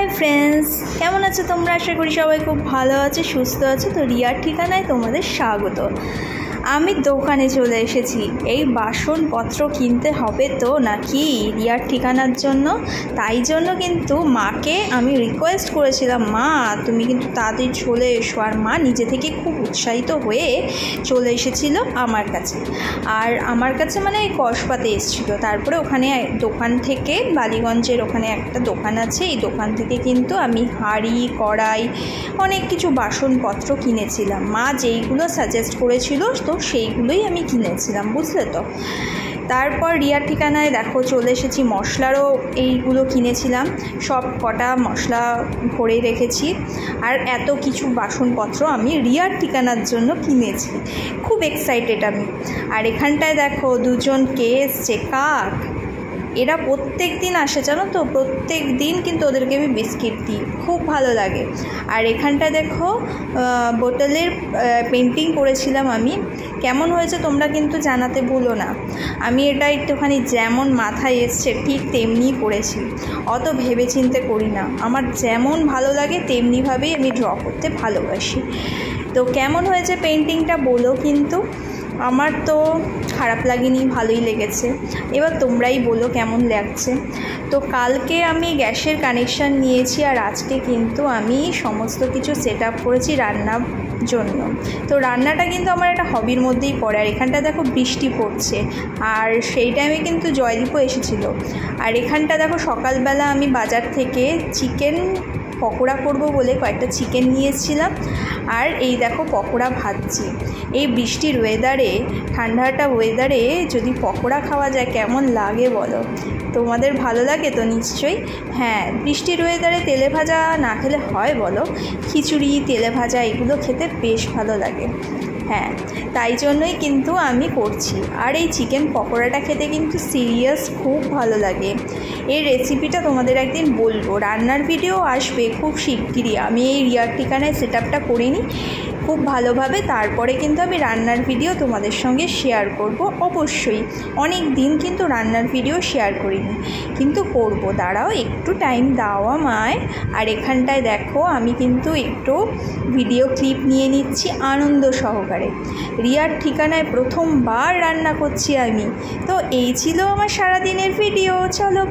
Hi friends केमन आछो तोमरा आशा करी सबाई खूब भालो आछो सुस्थ आछो। तो रियार ठिकानाय तोमादेर स्वागत। आमी दोकाने चले एसेছি এই বাসনপত্র কিনতে হবে তো নাকি রিয়ার ঠিকানার জন্য। তাই জন্য কিন্তু মাকে আমি রিকোয়েস্ট করেছিলাম, মা তুমি কিন্তু তাড়াতাড়ি চলে এসো। আর মা নিজে থেকে খুব উৎসাহিত হয়ে চলে এসেছিল আমার কাছে। আর আমার কাছে মানে এই কসবাতে এসেছিল। তারপরে ওখানে দোকান থেকে বালিগঞ্জের ওখানে একটা দোকান আছে, এই দোকান থেকে কিন্তু আমি হাঁড়ি কড়াই অনেক কিছু বাসনপত্র কিনেছিলাম। মা যেইগুলো সাজেস্ট করেছিল তো সেইগুলোই আমি কিনেছিলাম, বুঝলে তো। তারপর রিয়ার ঠিকানায় দেখো চলে এসেছি। মশলারও এইগুলো কিনেছিলাম, সব কটা মশলা ভরে রেখেছি। আর এত কিছু বাসনপত্র আমি রিয়ার ঠিকানার জন্য কিনেছি, খুব এক্সাইটেড আমি। আর এখানটায় দেখো দুজন কে এসছে, কাক। এরা প্রত্যেক দিন আসে জানো তো, প্রত্যেক দিন কিন্তু ওদেরকে আমি বিস্কিট দিই, খুব ভালো লাগে। আর এখানটা দেখো বোতলের পেন্টিং করেছিলাম আমি, কেমন হয়েছে তোমরা কিন্তু জানাতে ভুলো না। আমি এটা একটুখানি যেমন মাথায় এসছে ঠিক তেমনিই করেছি, অত ভেবে চিন্তে করি না। আমার যেমন ভালো লাগে তেমনিভাবেই আমি ড্র করতে ভালোবাসি। তো কেমন হয়েছে পেন্টিংটা বলো কিন্তু। আমার তো খারাপ লাগেনি, ভালোই লেগেছে। এবার তোমরাই বলো কেমন লাগছে। তো কালকে আমি গ্যাসের কানেকশান নিয়েছি, আর আজকে কিন্তু আমি সমস্ত কিছু সেট আপ করেছি রান্নার জন্য। তো রান্নাটা কিন্তু আমার একটা হবির মধ্যেই পড়ে। আর এখানটা দেখো বৃষ্টি পড়ছে, আর সেই টাইমে কিন্তু জয়দীপও এসেছিলো। আর এখানটা দেখো সকালবেলা আমি বাজার থেকে চিকেন পকোড়া করব বলে কয়েকটা চিকেন নিয়েছিলাম। আর এই দেখো পকোড়া ভাজছি। এই বৃষ্টির ওয়েদারে, ঠান্ডাটা ওয়েদারে যদি পকোড়া খাওয়া যায় কেমন লাগে বলো। তোমাদের ভালো লাগে তো নিশ্চয়ই। হ্যাঁ, বৃষ্টির ওয়েদারে তেলে ভাজা না খেলে হয় বলো। খিচুড়ি তেলে ভাজা এগুলো খেতে বেশ ভালো লাগে। হ্যাঁ, তাই জন্যই কিন্তু আমি করছি। আর এই চিকেন পকোড়াটা খেতে কিন্তু সিরিয়াস খুব ভালো লাগে। এই রেসিপিটা তোমাদের একদিন বলবো, রান্নার ভিডিও আসবে খুব শিগগিরই। আমি এই রিয়ার ঠিকানায় সেট আপটা করে নিই খুব ভালোভাবে, তারপরে কিন্তু আমি রান্নার ভিডিও তোমাদের সঙ্গে শেয়ার করব অবশ্যই। অনেক দিন কিন্তু রান্নার ভিডিও শেয়ার করিনি, কিন্তু করব, দাঁড়াও একটু টাইম দাও আমায়। আর এখানটায় দেখো আমি কিন্তু একটু ভিডিও ক্লিপ নিয়ে নিচ্ছি আনন্দ সহকারে। রিয়ার ঠিকানায় প্রথমবার রান্না করছি আমি। তো এই ছিল আমার সারাদিনের ভিডিও। চলো।